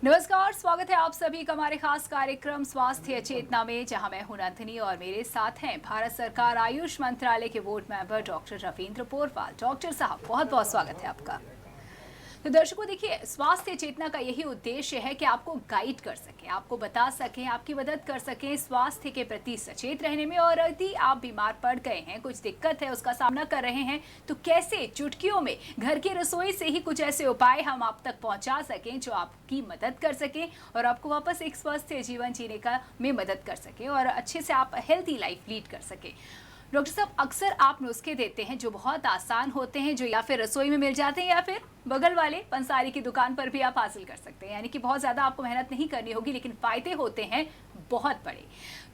नमस्कार, स्वागत है आप सभी का हमारे खास कार्यक्रम स्वास्थ्य चेतना में, जहां मैं हूं नंदिनी और मेरे साथ हैं भारत सरकार आयुष मंत्रालय के board member doctor Ravindra Porwal. Doctor साहब, बहुत बहुत स्वागत है आपका। तो दर्शकों, देखिए, स्वास्थ्य चेतना का यही उद्देश्य है कि आपको गाइड कर सकें, आपको बता सकें, आपकी मदद कर सकें स्वास्थ्य के प्रति सचेत रहने में। और यदि आप बीमार पड़ गए हैं, कुछ दिक्कत है, उसका सामना कर रहे हैं, तो कैसे चुटकियों में घर की रसोई से ही कुछ ऐसे उपाय हम आप तक पहुंचा सकें जो आपकी मदद कर सकें और आपको वापस एक स्वस्थ जीवन जीने का में मदद कर सकें और अच्छे से आप हेल्थी लाइफ लीड कर सकें। डॉक्टर साहब, अक्सर आप नुस्खे देते हैं जो बहुत आसान होते हैं, जो या फिर रसोई में मिल जाते हैं या फिर बगल वाले पंसारी की दुकान पर भी आप हासिल कर सकते हैं, यानी कि बहुत ज़्यादा आपको मेहनत नहीं करनी होगी, लेकिन फ़ायदे होते हैं बहुत बड़े।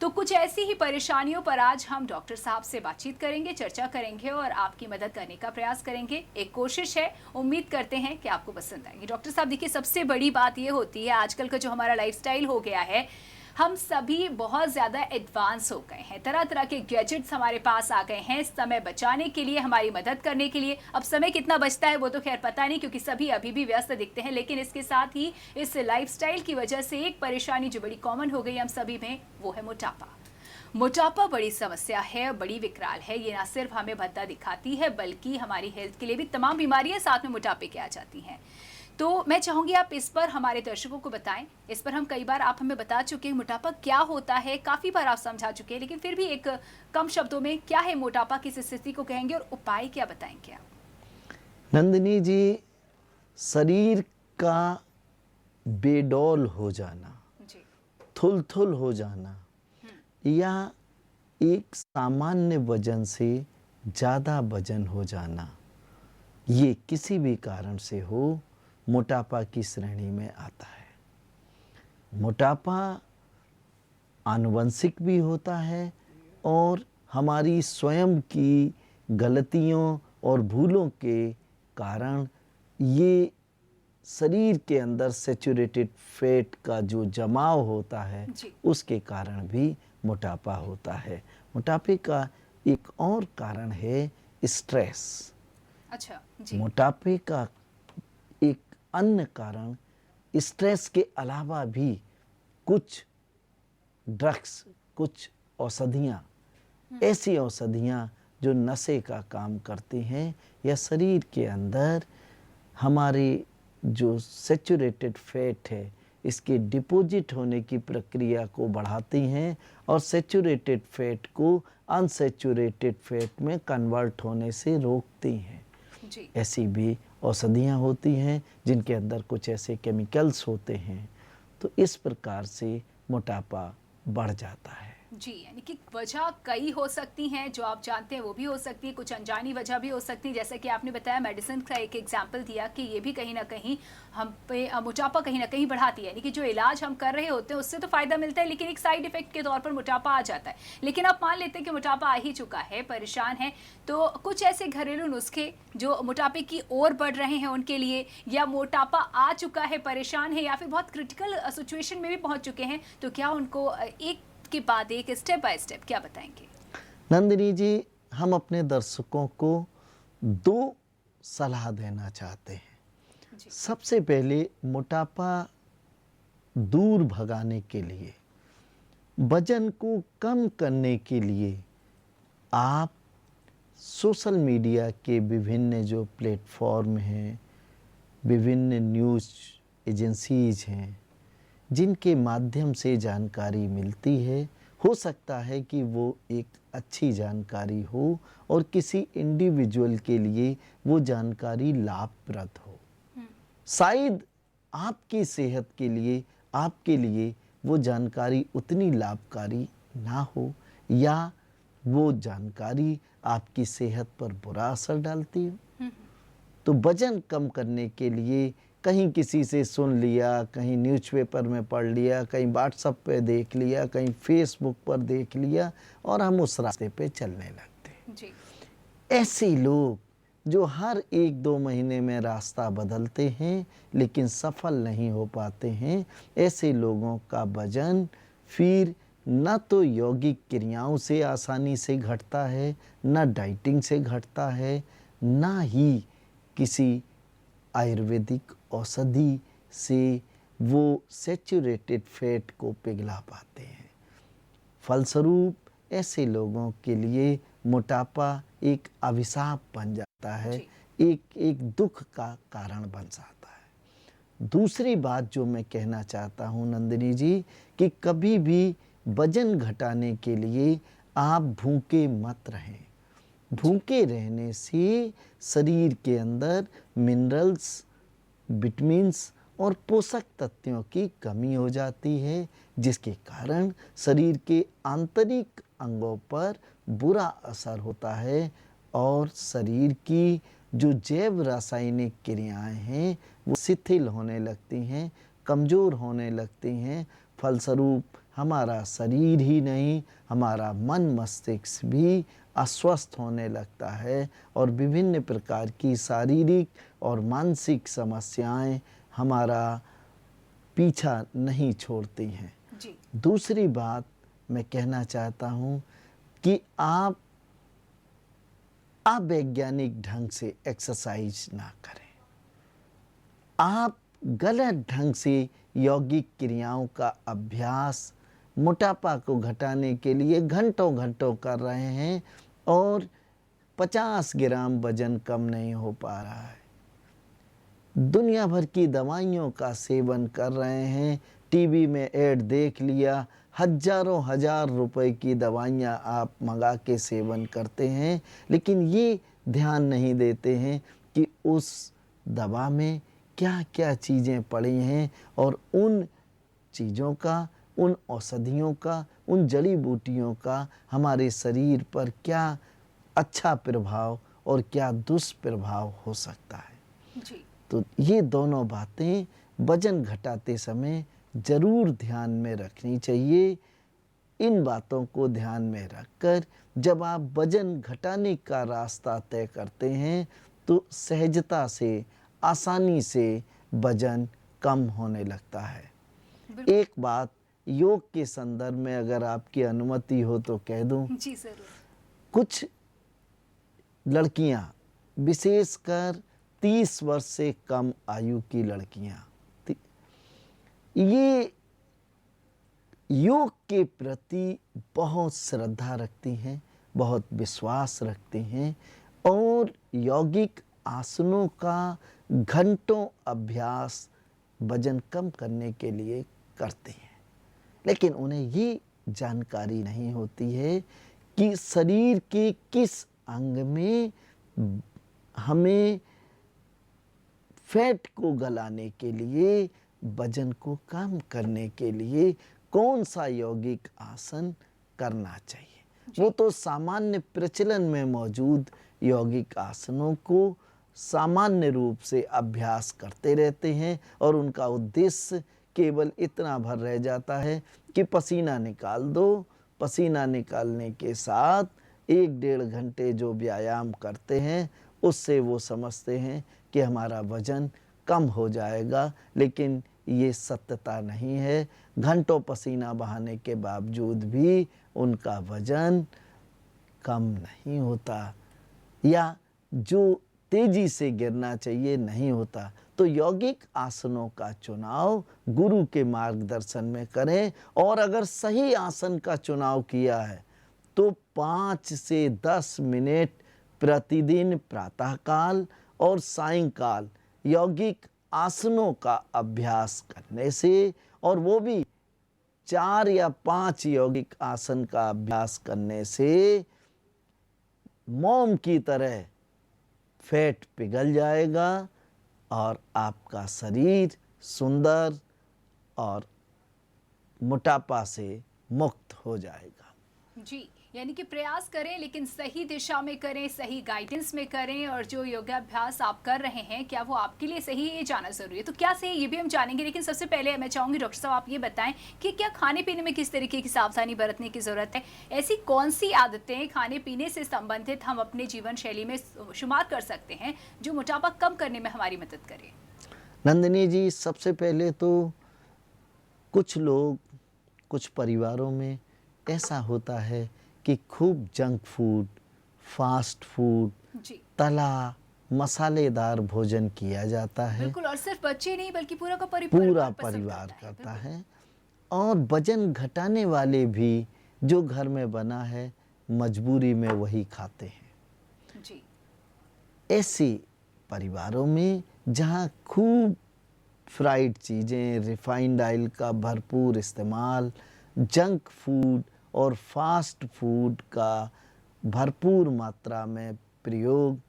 तो कुछ ऐसी ही परेशानियों पर आज हम डॉक्टर साहब से बातचीत करेंगे, चर्चा करेंगे और आपकी मदद करने का प्रयास करेंगे। एक कोशिश है, उम्मीद करते हैं कि आपको पसंद आएगी। डॉक्टर साहब, देखिए, सबसे बड़ी बात ये होती है आजकल का जो हमारा लाइफस्टाइल हो गया है, हम सभी बहुत ज़्यादा एडवांस हो गए हैं, तरह तरह के गैजेट्स हमारे पास आ गए हैं समय बचाने के लिए, हमारी मदद करने के लिए। अब समय कितना बचता है वो तो खैर पता नहीं, क्योंकि सभी अभी भी व्यस्त दिखते हैं, लेकिन इसके साथ ही इस लाइफस्टाइल की वजह से एक परेशानी जो बड़ी कॉमन हो गई हम सभी में, वो है मोटापा। मोटापा बड़ी समस्या है, बड़ी विकराल है। ये ना सिर्फ हमें भद्दा दिखाती है, बल्कि हमारी हेल्थ के लिए भी तमाम बीमारियां साथ में मोटापे के आ जाती हैं। तो मैं चाहूंगी आप इस पर हमारे दर्शकों को बताएं। इस पर हम कई बार, आप हमें बता चुके हैं मोटापा क्या होता है, काफी बार आप समझा चुके हैं, लेकिन फिर भी एक कम शब्दों में क्या है मोटापा, किस स्थिति को कहेंगे और उपाय क्या बताएंगे आप? नंदिनी जी, शरीर का बेडौल हो जाना, जी। थुल-थुल हो जाना या एक सामान्य वजन से ज़्यादा वजन हो जाना, ये किसी भी कारण से हो, मोटापा की श्रेणी में आता है। मोटापा आनुवंशिक भी होता है और हमारी स्वयं की गलतियों और भूलों के कारण ये शरीर के अंदर सैचुरेटेड फैट का जो जमाव होता है, उसके कारण भी मोटापा होता है। मोटापे का एक और कारण है स्ट्रेस। अच्छा जी। मोटापे का एक अन्य कारण स्ट्रेस के अलावा भी कुछ ड्रग्स, कुछ औषधियाँ, ऐसी औषधियाँ जो नशे का काम करती हैं या शरीर के अंदर हमारे जो सैचुरेटेड फैट है, इसके डिपॉजिट होने की प्रक्रिया को बढ़ाती हैं और सैचुरेटेड फैट को अनसैचुरेटेड फैट में कन्वर्ट होने से रोकती हैं। जी। ऐसी भी औषधियाँ होती हैं जिनके अंदर कुछ ऐसे केमिकल्स होते हैं, तो इस प्रकार से मोटापा बढ़ जाता है। जी, यानी कि वजह कई हो सकती हैं, जो आप जानते हैं वो भी हो सकती है, कुछ अनजानी वजह भी हो सकती है, जैसे कि आपने बताया मेडिसिन का एक एग्जाम्पल दिया कि ये भी कहीं ना कहीं हम पे मोटापा कहीं ना कहीं बढ़ाती है, यानी कि जो इलाज हम कर रहे होते हैं उससे तो फ़ायदा मिलता है, लेकिन एक साइड इफेक्ट के तौर पर मोटापा आ जाता है। लेकिन आप मान लेते हैं कि मोटापा आ ही चुका है, परेशान है, तो कुछ ऐसे घरेलू नुस्खे जो मोटापे की ओर बढ़ रहे हैं उनके लिए, या मोटापा आ चुका है, परेशान है, या फिर बहुत क्रिटिकल सिचुएशन में भी पहुँच चुके हैं, तो क्या उनको एक के बाद एक स्टेप बाय स्टेप क्या बताएंगे? नंदिनी जी, हम अपने दर्शकों को 2 सलाह देना चाहते हैं। जी। सबसे पहले, मोटापा दूर भगाने के लिए, वजन को कम करने के लिए आप सोशल मीडिया के विभिन्न जो प्लेटफॉर्म हैं, विभिन्न न्यूज़ एजेंसीज हैं, जिनके माध्यम से जानकारी मिलती है, हो सकता है कि वो एक अच्छी जानकारी हो और किसी इंडिविजुअल के लिए वो जानकारी लाभप्रद हो। शायद आपकी सेहत के लिए, आपके लिए वो जानकारी उतनी लाभकारी ना हो, या वो जानकारी आपकी सेहत पर बुरा असर डालती हो। तो वजन कम करने के लिए कहीं किसी से सुन लिया, कहीं न्यूज़पेपर में पढ़ लिया, कहीं व्हाट्सएप पे देख लिया, कहीं फेसबुक पर देख लिया और हम उस रास्ते पे चलने लगते हैं। जी। ऐसे लोग जो हर 1-2 महीने में रास्ता बदलते हैं लेकिन सफल नहीं हो पाते हैं, ऐसे लोगों का वजन फिर न तो यौगिक क्रियाओं से आसानी से घटता है, न डाइटिंग से घटता है, ना ही किसी आयुर्वेदिक औषधि से वो सैचुरेटेड फैट को पिघला पाते हैं। फलस्वरूप ऐसे लोगों के लिए मोटापा एक अभिशाप बन जाता है, एक दुख का कारण बन जाता है। दूसरी बात जो मैं कहना चाहता हूँ नंदिनी जी, कि कभी भी वजन घटाने के लिए आप भूखे मत रहें। भूखे रहने से शरीर के अंदर मिनरल्स, विटामिन्स और पोषक तत्वों की कमी हो जाती है, जिसके कारण शरीर के आंतरिक अंगों पर बुरा असर होता है और शरीर की जो जैव रासायनिक क्रियाएं हैं वो शिथिल होने लगती हैं, कमज़ोर होने लगती हैं। फलस्वरूप हमारा शरीर ही नहीं, हमारा मन मस्तिष्क भी अस्वस्थ होने लगता है और विभिन्न प्रकार की शारीरिक और मानसिक समस्याएं हमारा पीछा नहीं छोड़ती हैं। जी। दूसरी बात मैं कहना चाहता हूँ कि आप अवैज्ञानिक ढंग से एक्सरसाइज ना करें। आप गलत ढंग से यौगिक क्रियाओं का अभ्यास मोटापा को घटाने के लिए घंटों घंटों कर रहे हैं और 50 ग्राम वजन कम नहीं हो पा रहा है। दुनिया भर की दवाइयों का सेवन कर रहे हैं, टीवी में ऐड देख लिया, हजारों हजार रुपए की दवाइयाँ आप मंगा के सेवन करते हैं, लेकिन ये ध्यान नहीं देते हैं कि उस दवा में क्या क्या चीज़ें पड़ी हैं और उन चीज़ों का, उन औषधियों का, उन जड़ी बूटियों का हमारे शरीर पर क्या अच्छा प्रभाव और क्या दुष्प्रभाव हो सकता है। जी। तो ये दोनों बातें वजन घटाते समय ज़रूर ध्यान में रखनी चाहिए। इन बातों को ध्यान में रखकर जब आप वजन घटाने का रास्ता तय करते हैं तो सहजता से, आसानी से वजन कम होने लगता है। एक बात योग के संदर्भ में अगर आपकी अनुमति हो तो कह दूं। जी ज़रूर। कुछ लड़कियां, विशेषकर 30 वर्ष से कम आयु की लड़कियां, ये योग के प्रति बहुत श्रद्धा रखती हैं, बहुत विश्वास रखती हैं और यौगिक आसनों का घंटों अभ्यास वजन कम करने के लिए करती हैं, लेकिन उन्हें ये जानकारी नहीं होती है कि शरीर के किस अंग में हमें फैट को गलाने के लिए, वजन को कम करने के लिए कौन सा यौगिक आसन करना चाहिए। वो तो सामान्य प्रचलन में मौजूद यौगिक आसनों को सामान्य रूप से अभ्यास करते रहते हैं और उनका उद्देश्य केवल इतना भर रह जाता है कि पसीना निकाल दो। पसीना निकालने के साथ 1-1.5 घंटे जो व्यायाम करते हैं उससे वो समझते हैं कि हमारा वजन कम हो जाएगा, लेकिन ये सत्यता नहीं है। घंटों पसीना बहाने के बावजूद भी उनका वजन कम नहीं होता या जो तेजी से गिरना चाहिए नहीं होता। तो यौगिक आसनों का चुनाव गुरु के मार्गदर्शन में करें और अगर सही आसन का चुनाव किया है तो 5 से 10 मिनट प्रतिदिन प्रातःकाल और सायंकाल यौगिक आसनों का अभ्यास करने से, और वो भी 4 या 5 यौगिक आसन का अभ्यास करने से मोम की तरह फैट पिघल जाएगा और आपका शरीर सुंदर और मोटापा से मुक्त हो जाएगा। जी, यानी कि प्रयास करें लेकिन सही दिशा में करें, सही गाइडेंस में करें, और जो योगाभ्यास आप कर रहे हैं क्या वो आपके लिए सही है, ये जानना ज़रूरी है। तो क्या सही है ये भी हम जानेंगे, लेकिन सबसे पहले मैं चाहूँगी डॉक्टर साहब आप ये बताएं कि क्या खाने पीने में किस तरीके की सावधानी बरतने की ज़रूरत है। ऐसी कौन सी आदतें खाने पीने से संबंधित हम अपने जीवन शैली में शुमार कर सकते हैं जो मोटापा कम करने में हमारी मदद करें। नंदिनी जी, सबसे पहले तो कुछ लोग, कुछ परिवारों में ऐसा होता है कि खूब जंक फूड, फास्ट फूड, जी। तला मसालेदार भोजन किया जाता है। बिल्कुल, और सिर्फ बच्चे नहीं बल्कि पूरा का परिवार पूरा पसंद परिवार करता बिल्कुल। है। और वजन घटाने वाले भी जो घर में बना है मजबूरी में वही खाते हैं। जी। ऐसे परिवारों में जहाँ खूब फ्राइड चीज़ें, रिफाइंड ऑयल का भरपूर इस्तेमाल, जंक फूड और फास्ट फूड का भरपूर मात्रा में प्रयोग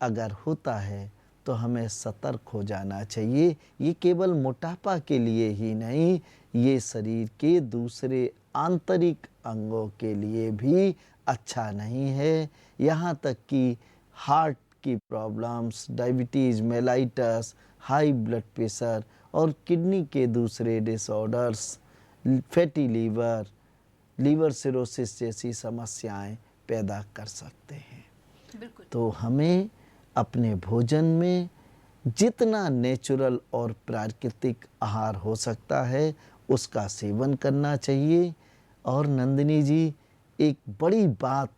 अगर होता है तो हमें सतर्क हो जाना चाहिए। ये केवल मोटापा के लिए ही नहीं, ये शरीर के दूसरे आंतरिक अंगों के लिए भी अच्छा नहीं है। यहाँ तक कि हार्ट की problems, diabetes mellitus, high blood pressure और किडनी के दूसरे disorders, fatty liver, liver cirrhosis जैसी समस्याएं पैदा कर सकते हैं। बिल्कुल। तो हमें अपने भोजन में जितना नेचुरल और प्राकृतिक आहार हो सकता है उसका सेवन करना चाहिए। और नंदिनी जी, एक बड़ी बात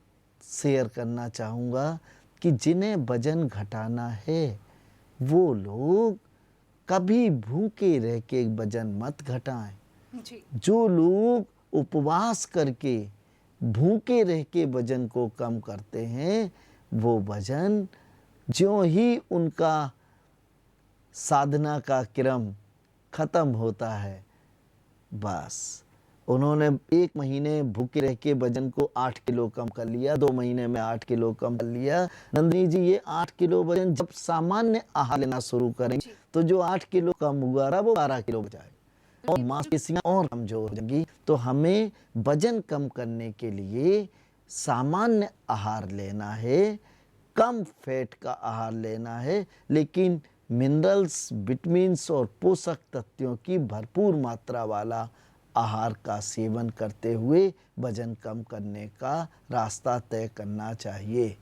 शेयर करना चाहूँगा कि जिन्हें वजन घटाना है वो लोग कभी भूखे रह के वजन मत घटाएं। जी। जो लोग उपवास करके भूखे रह के वजन को कम करते हैं वो वजन ज्यों ही उनका साधना का क्रम खत्म होता है, बस उन्होंने 1 महीने भूखे रह के वजन को 8 किलो कम कर लिया, 2 महीने में 8 किलो कम कर लिया। नंदिनी जी, ये 8 किलो वजन जब सामान्य आहार लेना शुरू करेंगे तो जो 8 किलो कम हुआ रहा वो 12 किलो हो जाएगा और मांसपेशियां और कमजोर हो जाएंगी। तो हमें वजन कम करने के लिए सामान्य आहार लेना है, कम फैट का आहार लेना है, लेकिन मिनरल्स, विटामिन्स और पोषक तत्वों की भरपूर मात्रा वाला आहार का सेवन करते हुए वजन कम करने का रास्ता तय करना चाहिए।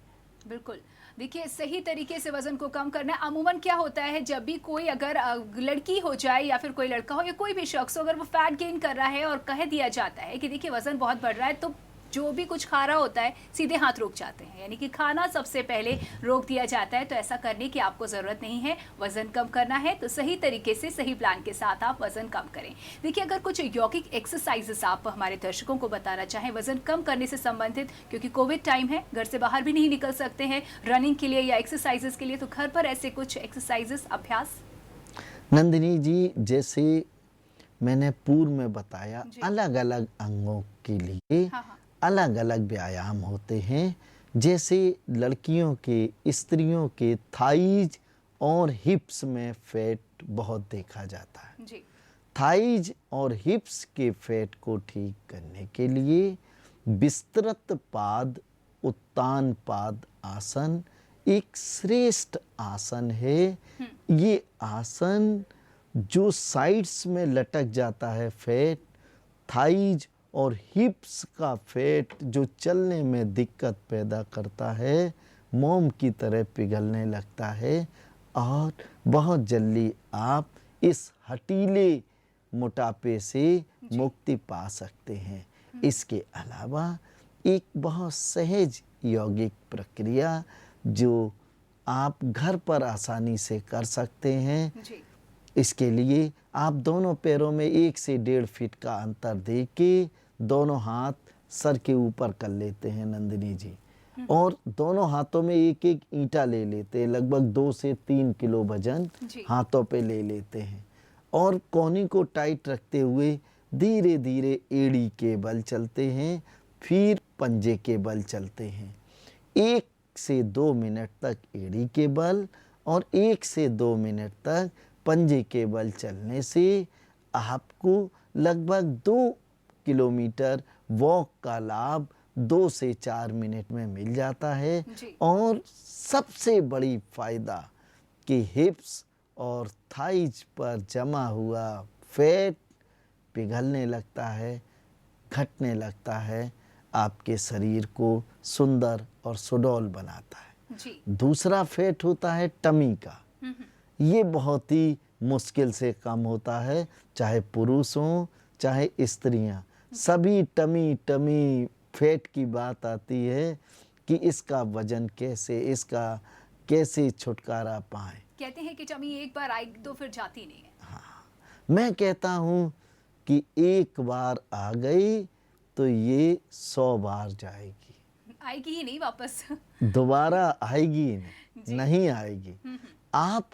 बिल्कुल। देखिए, सही तरीके से वजन को कम करना है। अमूमन क्या होता है, जब भी कोई अगर लड़की हो जाए या फिर कोई लड़का हो या कोई भी शख्स हो, अगर वो फैट गेन कर रहा है और कह दिया जाता है कि देखिए वजन बहुत बढ़ रहा है, तो जो भी कुछ खा रहा होता है सीधे हाथ रुक जाते हैं, यानी कि खाना सबसे पहले रोक दिया जाता है। तो ऐसा करने की आपको ज़रूरत नहीं है। वज़न कम करना है तो सही तरीके से सही प्लान के साथ आप वज़न कम करें। देखिए, अगर कुछ यौगिक एक्सरसाइजेस आप हमारे दर्शकों को बताना चाहें वज़न कम करने से संबंधित, क्योंकि कोविड टाइम है, घर से बाहर भी नहीं निकल सकते हैं रनिंग के लिए या एक्सरसाइजेस के लिए, तो घर पर ऐसे कुछ एक्सरसाइजेस, अभ्यास। नंदिनी जी, जैसे मैंने पूर्व में बताया, अलग अलग अंगों के लिए हाँ। अलग अलग व्यायाम होते हैं। जैसे लड़कियों के, स्त्रियों के थाइज और हिप्स में फैट बहुत देखा जाता है। जी। थाइज और हिप्स के फैट को ठीक करने के लिए विस्तृत पाद उत्तान पाद आसन एक श्रेष्ठ आसन है। ये आसन जो साइड्स में लटक जाता है फैट, थाइज और हिप्स का फैट जो चलने में दिक्कत पैदा करता है, मोम की तरह पिघलने लगता है और बहुत जल्दी आप इस हटीले मोटापे से मुक्ति पा सकते हैं। इसके अलावा एक बहुत सहज यौगिक प्रक्रिया जो आप घर पर आसानी से कर सकते हैं। जी। इसके लिए आप दोनों पैरों में 1 से 1.5 फीट का अंतर दे के दोनों हाथ सर के ऊपर कर लेते हैं नंदिनी जी, और दोनों हाथों में एक एक ईंटा ले लेते हैं। लगभग 2 से 3 किलो वजन हाथों पे ले लेते हैं और कोहनी को टाइट रखते हुए धीरे धीरे एड़ी के बल चलते हैं, फिर पंजे के बल चलते हैं। 1 से 2 मिनट तक एड़ी के बल और 1 से 2 मिनट तक पंजे के बल चलने से आपको लगभग 2 किलोमीटर वॉक का लाभ 2 से 4 मिनट में मिल जाता है। और सबसे बड़ी फायदा कि हिप्स और थाइज पर जमा हुआ फैट पिघलने लगता है, घटने लगता है, आपके शरीर को सुंदर और सुडौल बनाता है। जी। दूसरा फैट होता है टमी का। ये बहुत ही मुश्किल से कम होता है, चाहे पुरुष हों चाहे स्त्रियां, सभी टमी फैट की बात आती है कि इसका वजन कैसे, इसका कैसे छुटकारा पाएं। कहते हैं कि टमी एक बार आई तो फिर जाती नहीं है। मैं कहता हूँ कि एक बार आ गई तो ये 100 बार जाएगी, आएगी ही नहीं वापस। दोबारा आएगी ही नहीं आएगी। आप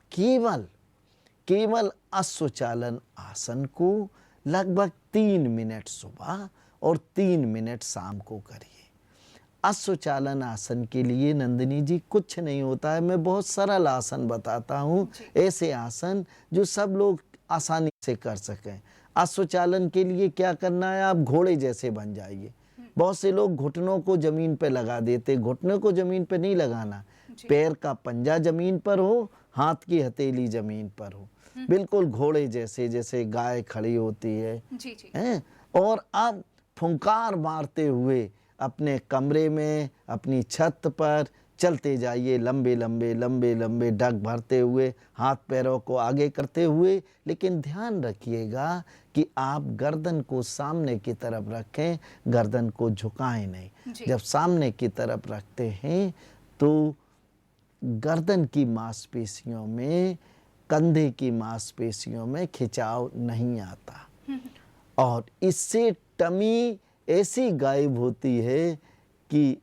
केवल अश्वचालन आसन को लगभग 3 मिनट सुबह और 3 मिनट शाम को करिए। अश्वचालन आसन के लिए नंदिनी जी कुछ नहीं होता है, मैं बहुत सरल आसन बताता हूँ, ऐसे आसन जो सब लोग आसानी से कर सकें। अश्वचालन के लिए क्या करना है, आप घोड़े जैसे बन जाइए। बहुत से लोग घुटनों को जमीन पे लगा देते, घुटनों को जमीन पे नहीं लगाना, पैर का पंजा जमीन पर हो, हाथ की हथेली जमीन पर हो, बिल्कुल घोड़े जैसे, जैसे गाय खड़ी होती है। हैं? और आप फुंकार मारते हुए अपने कमरे में, अपनी छत पर चलते जाइए, लंबे लंबे डग भरते हुए, हाथ पैरों को आगे करते हुए। लेकिन ध्यान रखिएगा कि आप गर्दन को सामने की तरफ रखें, गर्दन को झुकाएं नहीं। जब सामने की तरफ रखते हैं तो गर्दन की मांसपेशियों में, कंधे की मांसपेशियों में खिंचाव नहीं आता, और इससे टमी ऐसी गायब होती है कि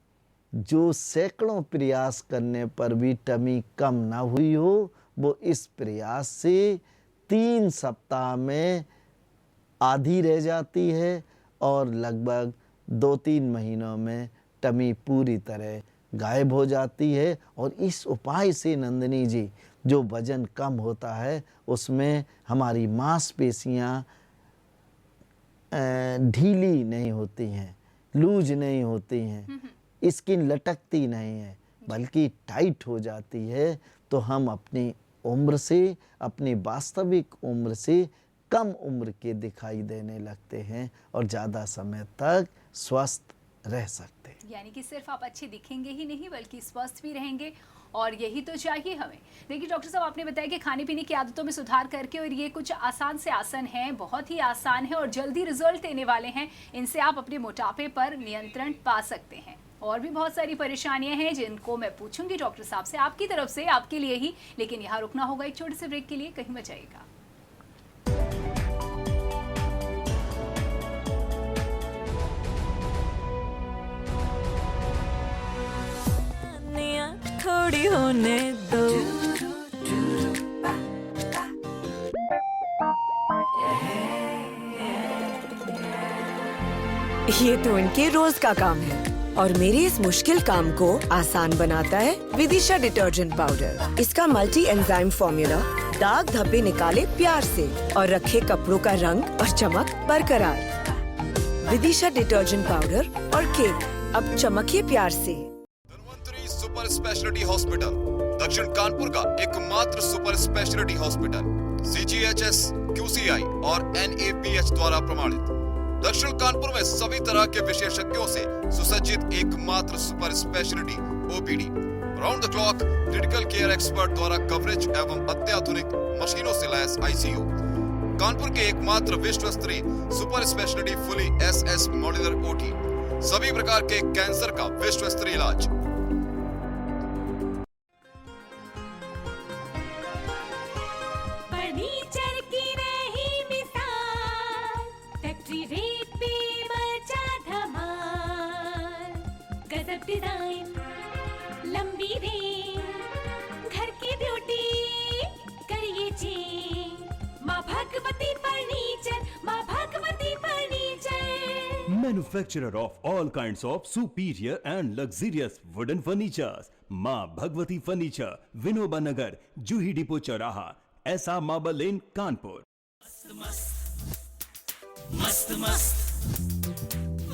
जो सैकड़ों प्रयास करने पर भी टमी कम ना हुई हो, वो इस प्रयास से 3 सप्ताह में आधी रह जाती है और लगभग 2-3 महीनों में टमी पूरी तरह गायब हो जाती है। और इस उपाय से नंदिनी जी जो वजन कम होता है उसमें हमारी मांसपेशियां ढीली नहीं होती हैं, लूज नहीं होती हैं, स्किन लटकती नहीं है, बल्कि टाइट हो जाती है। तो हम अपनी उम्र से, अपनी वास्तविक उम्र से कम उम्र के दिखाई देने लगते हैं और ज़्यादा समय तक स्वस्थ रह सकते हैं। यानी कि सिर्फ आप अच्छे दिखेंगे ही नहीं बल्कि स्वस्थ भी रहेंगे, और यही तो चाहिए हमें। देखिए डॉक्टर साहब, आपने बताया कि खाने पीने की आदतों में सुधार करके, और ये कुछ आसान से आसन हैं, बहुत ही आसान है और जल्दी रिजल्ट देने वाले हैं। इनसे आप अपने मोटापे पर नियंत्रण पा सकते हैं। और भी बहुत सारी परेशानियां हैं जिनको मैं पूछूंगी डॉक्टर साहब से, आपकी तरफ से, आपके लिए ही। लेकिन यहाँ रुकना होगा एक छोटे से ब्रेक के लिए, कहीं मत जाइएगा। थोड़ी होने दो, ये तो इनके रोज का काम है, और मेरे इस मुश्किल काम को आसान बनाता है विदिशा डिटर्जेंट पाउडर। इसका मल्टी एंजाइम फॉर्मूला दाग धब्बे निकाले प्यार से और रखे कपड़ों का रंग और चमक बरकरार। विदिशा डिटर्जेंट पाउडर और केक, अब चमकिए प्यार से। सुपर स्पेशलिटी हॉस्पिटल दक्षिण कानपुर का एकमात्र super speciality hospital, CGHS, QCI और NABH द्वारा प्रमाणित। दक्षिण कानपुर में सभी तरह के विशेषज्ञों से सुसज्जित एकमात्र super speciality OPD, round the clock critical care expert द्वारा कवरेज एवं अत्याधुनिक मशीनों से लैस ICU। कानपुर के एकमात्र विश्व स्तरीय super speciality fully SS modular OT, सभी प्रकार के कैंसर का विश्व स्तरीय इलाज। डिजाइन, लंबी रेंज, घर की ब्यूटी करिए चेंज। माँ भगवती फर्नीचर, माँ Bhagwati furniture. Manufacturer of all kinds of superior and luxurious wooden furnitures. माँ भगवती फर्नीचर, विनोबा नगर, जूही डिपो चौराहा, ऐसा मार्बल लेन, कानपुर। मस्त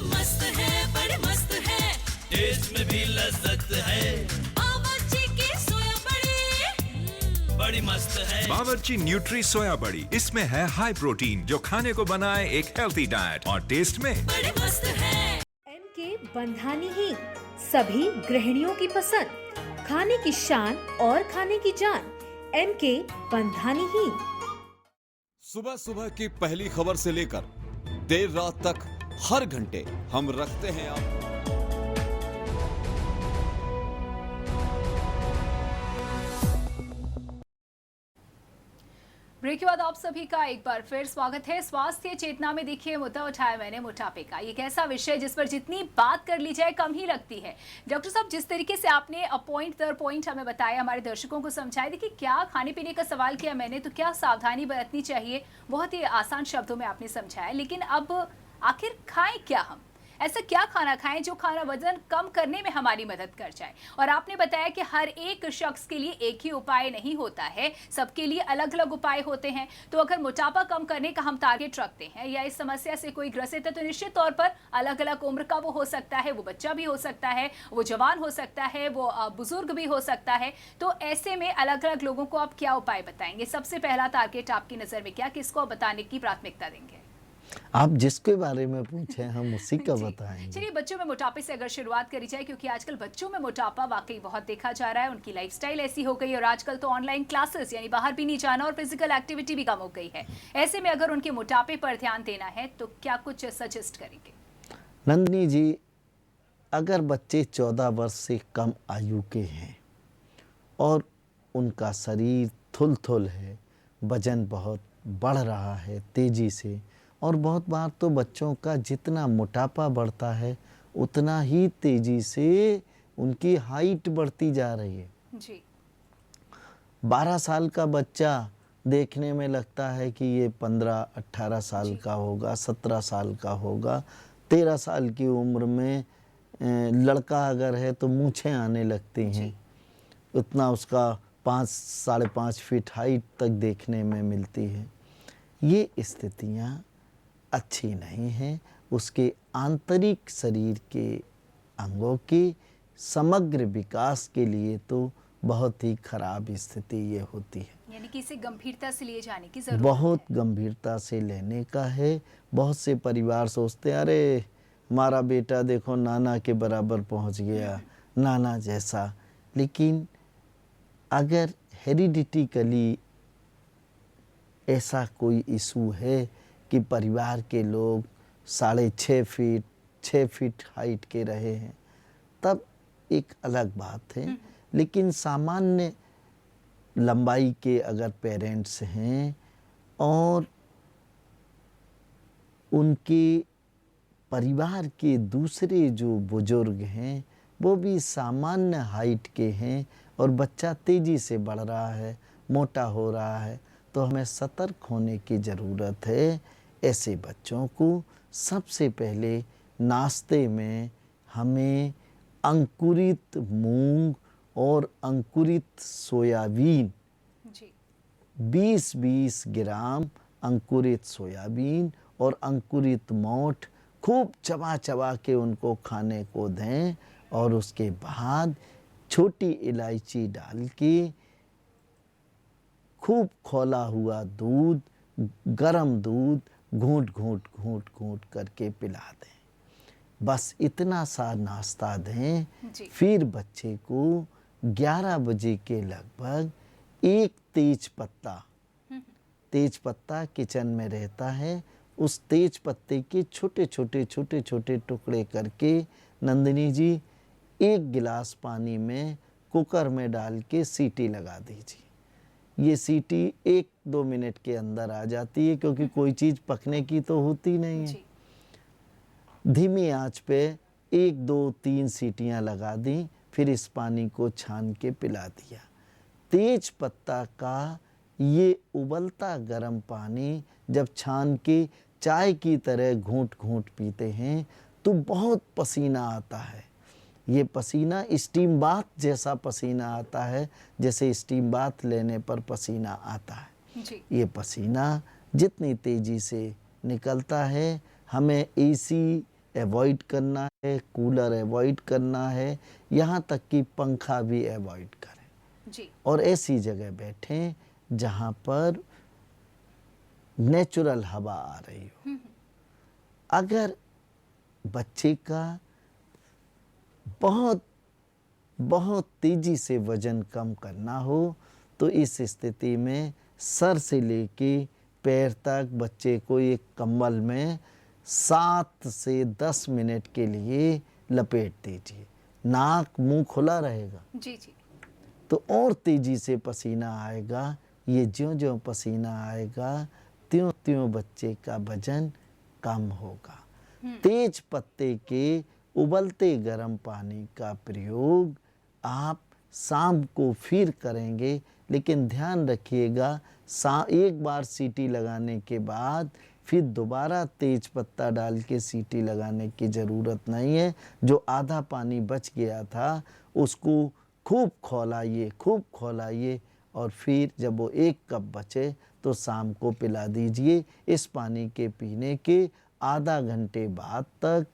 मस्त है, बड़े मस्त है, टेस्ट में भी लज्जत है। बावर्ची की सोया बड़ी बड़ी मस्त है। बावर्ची न्यूट्री सोया बड़ी, इसमें है हाई प्रोटीन जो खाने को बनाए एक हेल्थी डाइट, और टेस्ट में बड़े मस्त है। MK बंधानी ही सभी गृहिणियों की पसंद, खाने की शान और खाने की जान, MK बंधानी ही। सुबह सुबह की पहली खबर से लेकर देर रात तक हर घंटे हम रखते हैं आप ब्रेक के बाद आप सभी का एक बार फिर स्वागत है। स्वास्थ्य चेतना में देखिए मुद्दा उठाया मैंने मोटापे का। ये एक ऐसा विषय जिस पर जितनी बात कर ली जाए कम ही लगती है। डॉक्टर साहब, जिस तरीके से आपने पॉइंट दर पॉइंट हमें बताया, हमारे दर्शकों को समझाया, देखिए क्या खाने पीने का सवाल किया मैंने, तो क्या सावधानी बरतनी चाहिए, बहुत ही आसान शब्दों में आपने समझाया। लेकिन अब आखिर खाएं क्या हम? ऐसा क्या खाना खाएं जो खाना वजन कम करने में हमारी मदद कर जाए? और आपने बताया कि हर एक शख्स के लिए एक ही उपाय नहीं होता है, सबके लिए अलग अलग उपाय होते हैं। तो अगर मोटापा कम करने का हम टारगेट रखते हैं या इस समस्या से कोई ग्रसित है, तो निश्चित तौर पर अलग अलग उम्र का वो हो सकता है, वो बच्चा भी हो सकता है, वो जवान हो सकता है, वो बुजुर्ग भी हो सकता है। तो ऐसे में अलग अलग लोगों को आप क्या उपाय बताएंगे? सबसे पहला टारगेट आपकी नज़र में क्या, किसको बताने की प्राथमिकता देंगे? आप जिसके बारे में पूछे हम उसी का जी। बताएंगे। चलिए, बच्चों में मोटापे से अगर शुरुआत करी जाए, क्योंकि आजकल बच्चों में मोटापा वाकई बहुत देखा जा रहा है। उनकी लाइफस्टाइल ऐसी हो गई और आजकल तो ऑनलाइन क्लासेस यानी बाहर भी नहीं जाना और फिजिकल एक्टिविटी भी कम हो गई है। ऐसे में अगर उनके मोटापे पर ध्यान देना है तो क्या कुछ सजेस्ट करेंगे? नंदिनी जी, अगर बच्चे 14 वर्ष से कम आयु के हैं और उनका शरीर थुल है, वजन बहुत बढ़ रहा है तेज़ी से, और बहुत बार तो बच्चों का जितना मोटापा बढ़ता है उतना ही तेज़ी से उनकी हाइट बढ़ती जा रही है। जी। 12 साल का बच्चा देखने में लगता है कि ये 15-18 साल का होगा, 17 साल का होगा। 13 साल की उम्र में लड़का अगर है तो मूछें आने लगती हैं। उतना उसका 5-5.5 फीट हाइट तक देखने में मिलती है। ये स्थितियाँ अच्छी नहीं हैं। उसके आंतरिक शरीर के अंगों के समग्र विकास के लिए तो बहुत ही खराब स्थिति ये होती है। यानी कि इसे गंभीरता से लिए जाने की जरूरत बहुत है। गंभीरता से लेने का है। बहुत से परिवार सोचते हैं अरे हमारा बेटा देखो नाना के बराबर पहुंच गया, नाना जैसा। लेकिन अगर हेरिडिटिकली ऐसा कोई इशू है कि परिवार के लोग 6.5 फीट हाइट के रहे हैं, तब एक अलग बात है। लेकिन सामान्य लंबाई के अगर पेरेंट्स हैं और उनके परिवार के दूसरे जो बुजुर्ग हैं वो भी सामान्य हाइट के हैं और बच्चा तेज़ी से बढ़ रहा है, मोटा हो रहा है, तो हमें सतर्क होने की ज़रूरत है। ऐसे बच्चों को सबसे पहले नाश्ते में हमें अंकुरित मूंग और अंकुरित सोयाबीन, 20-20 ग्राम अंकुरित सोयाबीन और अंकुरित मोठ खूब चबा चबा के उनको खाने को दें। और उसके बाद छोटी इलायची डाल के खूब खौला हुआ दूध, गरम दूध घूंट घूंट करके पिला दें। बस इतना सा नाश्ता दें। फिर बच्चे को 11 बजे के लगभग एक तेज पत्ता किचन में रहता है, उस तेज पत्ते के छोटे छोटे टुकड़े करके नंदिनी जी 1 गिलास पानी में कुकर में डाल के सीटी लगा दीजिए। ये सीटी 1-2 मिनट के अंदर आ जाती है, क्योंकि कोई चीज़ पकने की तो होती नहीं है। धीमी आंच पे 1-2-3 सीटियां लगा दी, फिर इस पानी को छान के पिला दिया। तेज पत्ता का ये उबलता गर्म पानी जब छान के चाय की तरह घूंट घूंट पीते हैं तो बहुत पसीना आता है। ये पसीना स्टीम बाथ जैसा पसीना आता है, जैसे स्टीम बाथ लेने पर पसीना आता है। ये पसीना जितनी तेज़ी से निकलता है, हमें एसी अवॉइड करना है, कूलर अवॉइड करना है, यहाँ तक कि पंखा भी अवॉइड करें। और ऐसी जगह बैठें जहाँ पर नेचुरल हवा आ रही हो। अगर बच्चे का बहुत तेज़ी से वज़न कम करना हो तो इस स्थिति में सर से लेके पैर तक बच्चे को एक कंबल में 7 से 10 मिनट के लिए लपेट दीजिए। नाक मुंह खुला रहेगा तो और तेज़ी से पसीना आएगा। ये ज्यों-ज्यों पसीना आएगा त्यों-त्यों बच्चे का वजन कम होगा। तेज पत्ते के उबलते गर्म पानी का प्रयोग आप शाम को फिर करेंगे, लेकिन ध्यान रखिएगा एक बार सीटी लगाने के बाद फिर दोबारा तेज पत्ता डाल के सीटी लगाने की ज़रूरत नहीं है। जो आधा पानी बच गया था उसको खूब खौलाइए और फिर जब वो 1 कप बचे तो शाम को पिला दीजिए। इस पानी के पीने के आधा घंटे बाद तक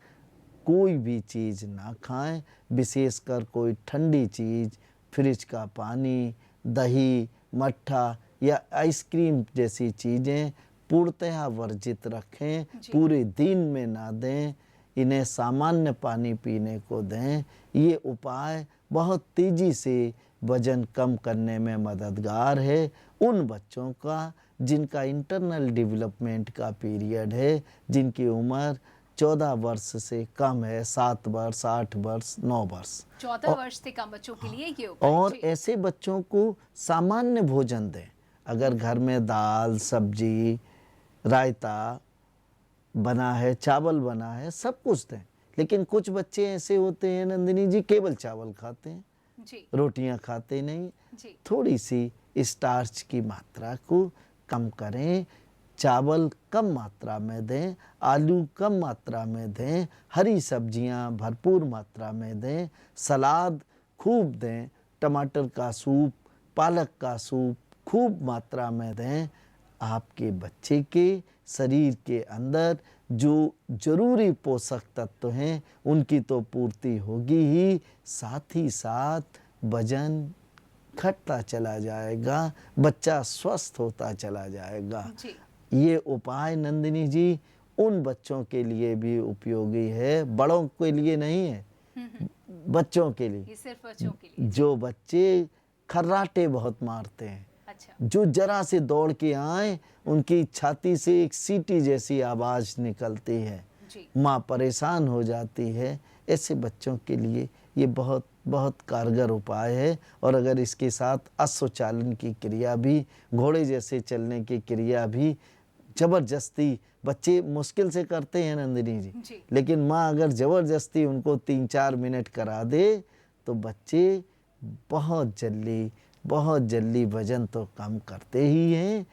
कोई भी चीज़ ना खाएं, विशेषकर कोई ठंडी चीज़, फ्रिज का पानी, दही, मट्ठा या आइसक्रीम जैसी चीज़ें पूर्णतः वर्जित रखें। पूरे दिन में ना दें, इन्हें सामान्य पानी पीने को दें। ये उपाय बहुत तेज़ी से वज़न कम करने में मददगार है। उन बच्चों का जिनका इंटरनल डेवलपमेंट का पीरियड है, जिनकी उम्र 14 वर्ष से कम है, 7 वर्ष, 8 वर्ष, 9 वर्ष, 14 वर्ष से कम बच्चों के लिए ये उपाय। और जी। ऐसे बच्चों को सामान्य भोजन दें। अगर घर में दाल, सब्जी, रायता बना है, चावल बना है, सब कुछ दें। लेकिन कुछ बच्चे ऐसे होते हैं नंदिनी जी, केवल चावल खाते हैं, जी रोटियां खाते नहीं। जी थोड़ी सी स्टार्च की मात्रा को कम करें, चावल कम मात्रा में दें, आलू कम मात्रा में दें, हरी सब्जियां भरपूर मात्रा में दें, सलाद खूब दें, टमाटर का सूप, पालक का सूप खूब मात्रा में दें। आपके बच्चे के शरीर के अंदर जो जरूरी पोषक तत्व हैं उनकी तो पूर्ति होगी ही, साथ ही साथ वजन घटता चला जाएगा, बच्चा स्वस्थ होता चला जाएगा। जी। ये उपाय नंदिनी जी उन बच्चों के लिए भी उपयोगी है, बड़ों के लिए नहीं है, बच्चों के लिए। ये सिर्फ बच्चों के लिए। जो बच्चे खर्राटे बहुत मारते हैं, अच्छा। जो जरा से दौड़ के आए उनकी छाती से एक सीटी जैसी आवाज़ निकलती है, जी। माँ परेशान हो जाती है। ऐसे बच्चों के लिए ये बहुत बहुत कारगर उपाय है। और अगर इसके साथ अश्वचालन की क्रिया भी, घोड़े जैसे चलने की क्रिया भी ज़बरदस्ती बच्चे मुश्किल से करते हैं नंदिनी जी। जी, लेकिन माँ अगर ज़बरदस्ती उनको 3-4 मिनट करा दे तो बच्चे बहुत जल्दी वज़न तो कम करते ही हैं,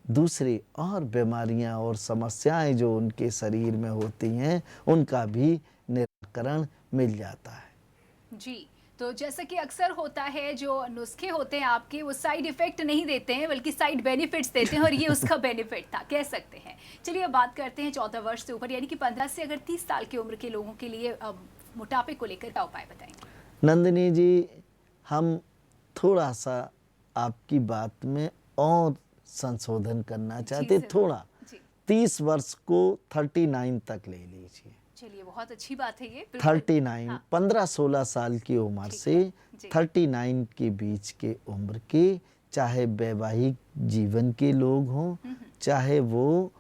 दूसरी और बीमारियां और समस्याएं जो उनके शरीर में होती हैं उनका भी निराकरण मिल जाता है। जी, तो जैसा कि अक्सर होता है, जो नुस्खे होते हैं आपके वो साइड इफेक्ट नहीं देते हैं बल्कि साइड बेनिफिट्स देते हैं, और ये उसका बेनिफिट था कह सकते हैं। चलिए अब बात करते हैं 14 वर्ष से ऊपर यानी कि 15 से अगर 30 साल की उम्र के लोगों के लिए मोटापे को लेकर क्या उपाय बताएंगे? नंदिनी जी, हम थोड़ा सा आपकी बात में और संशोधन करना चाहते, थोड़ा 30 वर्ष को 39 तक ले लीजिए। चलिए, बहुत अच्छी बात है ये। 39, हाँ। 15-16 साल की उम्र से 39 के बीच के उम्र के, चाहे वैवाहिक जीवन के लोग हों, चाहे वो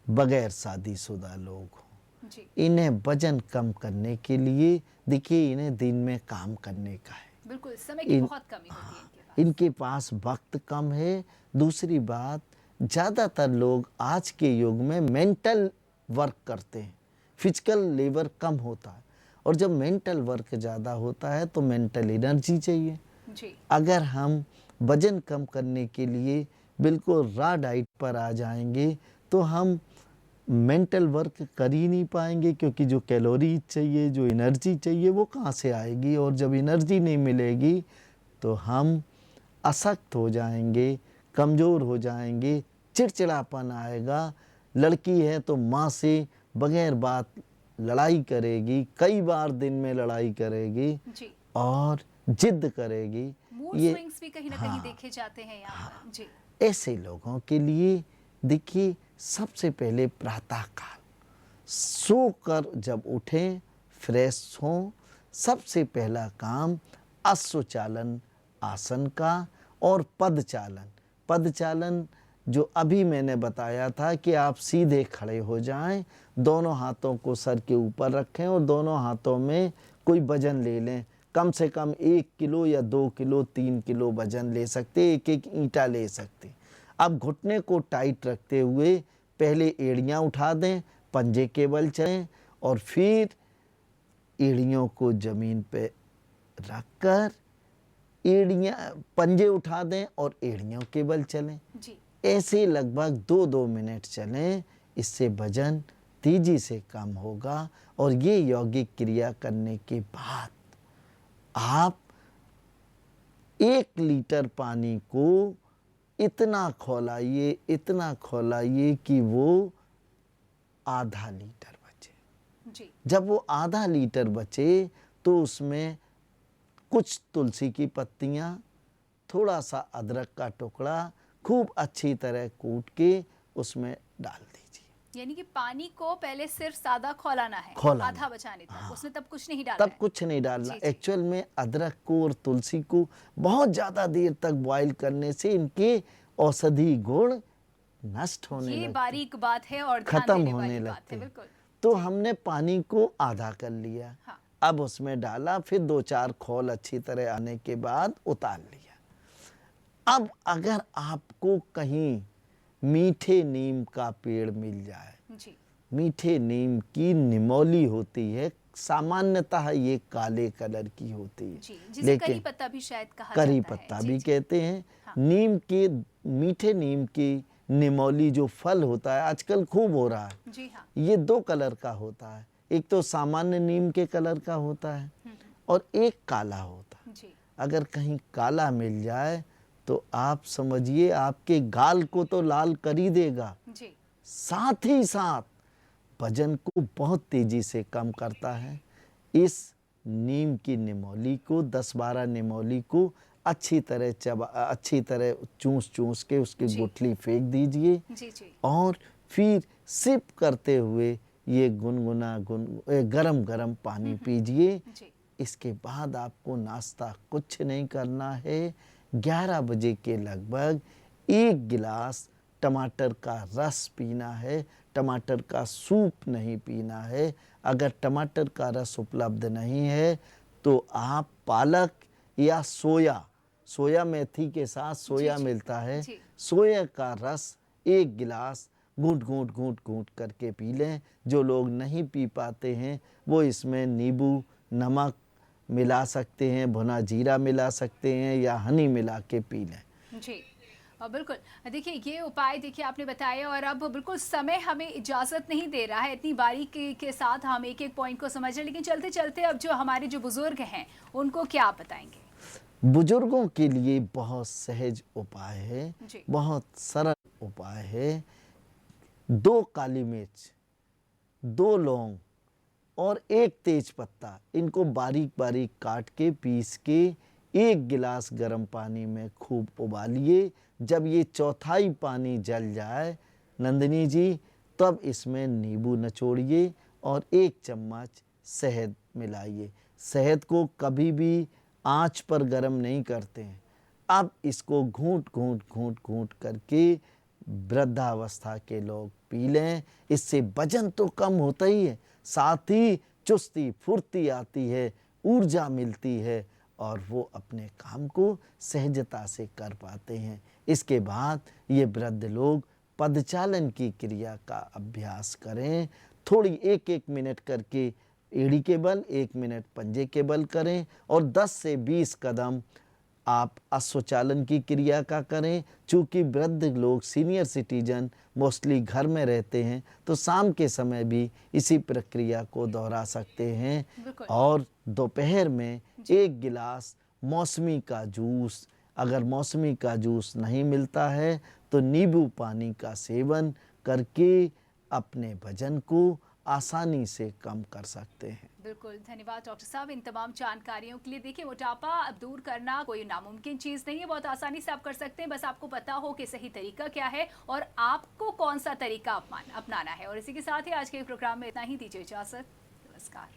बगैर शादीशुदा लोग हों, इन्हें वजन कम करने के लिए, देखिए इन्हें दिन में काम करने का है, बिल्कुल समय की बहुत कमी होती है इनके पास वक्त कम है। दूसरी बात, ज़्यादातर लोग आज के युग में मेंटल वर्क करते हैं, फिजिकल लेबर कम होता है, और जब मेंटल वर्क ज़्यादा होता है तो मेंटल एनर्जी चाहिए। जी। अगर हम वजन कम करने के लिए बिल्कुल रा डाइट पर आ जाएंगे तो हम मेंटल वर्क कर ही नहीं पाएंगे, क्योंकि जो कैलोरी चाहिए, जो एनर्जी चाहिए, वो कहाँ से आएगी। और जब एनर्जी नहीं मिलेगी तो हम अशक्त हो जाएंगे, कमज़ोर हो जाएंगे, चिड़चिड़ापन आएगा। लड़की है तो माँ से बगैर बात लड़ाई करेगी, कई बार दिन में लड़ाई करेगी जी। और जिद करेगी। मूड स्विंग्स भी कहीं ना कहीं देखे जाते हैं यहाँ पर। जी। ऐसे लोगों के लिए देखिए, सबसे पहले प्रातःकाल सोकर जब उठें, फ्रेश हों, सबसे पहला काम अश्वचालन आसन का और पदचालन जो अभी मैंने बताया था कि आप सीधे खड़े हो जाएं, दोनों हाथों को सर के ऊपर रखें और दोनों हाथों में कोई वजन ले लें, कम से कम 1 किलो या 2 किलो 3 किलो वजन ले सकते, एक एक ईंटा ले सकते। अब घुटने को टाइट रखते हुए पहले एड़ियाँ उठा दें, पंजे के बल चलें और फिर एड़ियों को ज़मीन पे रखकर एड़ियाँ पंजे उठा दें और एड़ियों के बल चलें। जी। ऐसे लगभग 2-2 मिनट चलें। इससे वजन तेजी से कम होगा और ये यौगिक क्रिया करने के बाद आप 1 लीटर पानी को इतना खौलाइए कि वो आधा लीटर बचे। जी। जब वो आधा लीटर बचे तो उसमें कुछ तुलसी की पत्तियाँ, थोड़ा सा अदरक का टुकड़ा खूब अच्छी तरह कूट के उसमें डाल दीजिए। यानी कि पानी को पहले सिर्फ सादा खौलाना है, खौलाना। आधा बचाने तक। हाँ। उसमें तब कुछ नहीं डालना तब है। कुछ नहीं डालना। जी, जी। एक्चुअल में अदरक को और तुलसी को बहुत ज़्यादा देर तक बॉईल करने से इनके औषधि गुण नष्ट होने ये लगते, बारीक बात है और ध्यान खत्म देने होने वाली बात लगते है, हैं। बिल्कुल। तो हमने पानी को आधा कर लिया। हाँ। अब उसमें डाला, फिर 2-4 खौल अच्छी तरह आने के बाद उतार लिया। अब अगर आपको कहीं मीठे नीम का पेड़ मिल जाए, जी। मीठे नीम की निमोली होती है, सामान्यतः ये काले कलर की होती है, जी, जिसे करी पत्ता भी शायद कहा करी जाता है। पत्ता जी, भी जी। कहते हैं। हाँ। नीम के मीठे नीम की निमोली जो फल होता है आजकल खूब हो रहा है, जी हाँ। ये 2 कलर का होता है। एक तो सामान्य नीम के कलर का होता है और एक काला होता है। जी। अगर कहीं काला मिल जाए तो आप समझिए आपके गाल को तो लाल कर ही देगा, जी। साथ ही साथ वजन को बहुत तेजी से कम करता है। इस नीम की निमोली को 10-12 निमोली को अच्छी तरह चूस के उसकी जी। गुठली फेंक दीजिए जी। जी। और फिर सिप करते हुए ये गरम गरम पानी पीजिए। जी। इसके बाद आपको नाश्ता कुछ नहीं करना है। 11 बजे के लगभग 1 गिलास टमाटर का रस पीना है, टमाटर का सूप नहीं पीना है। अगर टमाटर का रस उपलब्ध नहीं है तो आप पालक या सोया मेथी के साथ सोया जी। मिलता है, जी। सोया का रस 1 गिलास घूंट करके पी लें। जो लोग नहीं पी पाते हैं वो इसमें नींबू, नमक मिला सकते हैं, भुना जीरा मिला सकते हैं या हनी मिला के पी लें। जी बिल्कुल। देखिए ये उपाय देखिए आपने बताया और अब बिल्कुल समय हमें इजाज़त नहीं दे रहा है इतनी बारीकी के साथ हम एक एक पॉइंट को समझ रहे, लेकिन चलते चलते अब जो हमारे जो बुजुर्ग हैं उनको क्या आप बताएंगे? बुजुर्गों के लिए बहुत सहज उपाय है, जी। बहुत सरल उपाय है। 2 काली मिर्च, 2 लौंग और 1 तेज पत्ता, इनको बारीक बारीक काट के पीस के 1 गिलास गर्म पानी में खूब उबालिए। जब ये चौथाई पानी जल जाए नंदिनी जी, तब इसमें नींबू निचोड़िए और 1 चम्मच शहद मिलाइए। शहद को कभी भी आंच पर गर्म नहीं करते हैं। अब इसको घूंट करके वृद्धावस्था के लोग पी लें। इससे वजन तो कम होता ही है, साथ ही चुस्ती फुर्ती आती है, ऊर्जा मिलती है और वो अपने काम को सहजता से कर पाते हैं। इसके बाद ये वृद्ध लोग पदचालन की क्रिया का अभ्यास करें। थोड़ी 1-1 मिनट करके एड़ी के बल, 1 मिनट पंजे के बल करें और 10 से 20 कदम आप अश्वचालन की क्रिया का करें। चूँकि वृद्ध लोग सीनियर सिटीजन मोस्टली घर में रहते हैं तो शाम के समय भी इसी प्रक्रिया को दोहरा सकते हैं। और दोपहर में 1 गिलास मौसमी का जूस, अगर मौसमी का जूस नहीं मिलता है तो नींबू पानी का सेवन करके अपने वजन को आसानी से कम कर सकते हैं। बिल्कुल, धन्यवाद डॉक्टर साहब इन तमाम जानकारियों के लिए। देखिए मोटापा अब दूर करना कोई नामुमकिन चीज़ नहीं है, बहुत आसानी से आप कर सकते हैं, बस आपको पता हो कि सही तरीका क्या है और आपको कौन सा तरीका अपनाना है। और इसी के साथ ही आज के प्रोग्राम में इतना ही, दीजिए इजाज़त, नमस्कार।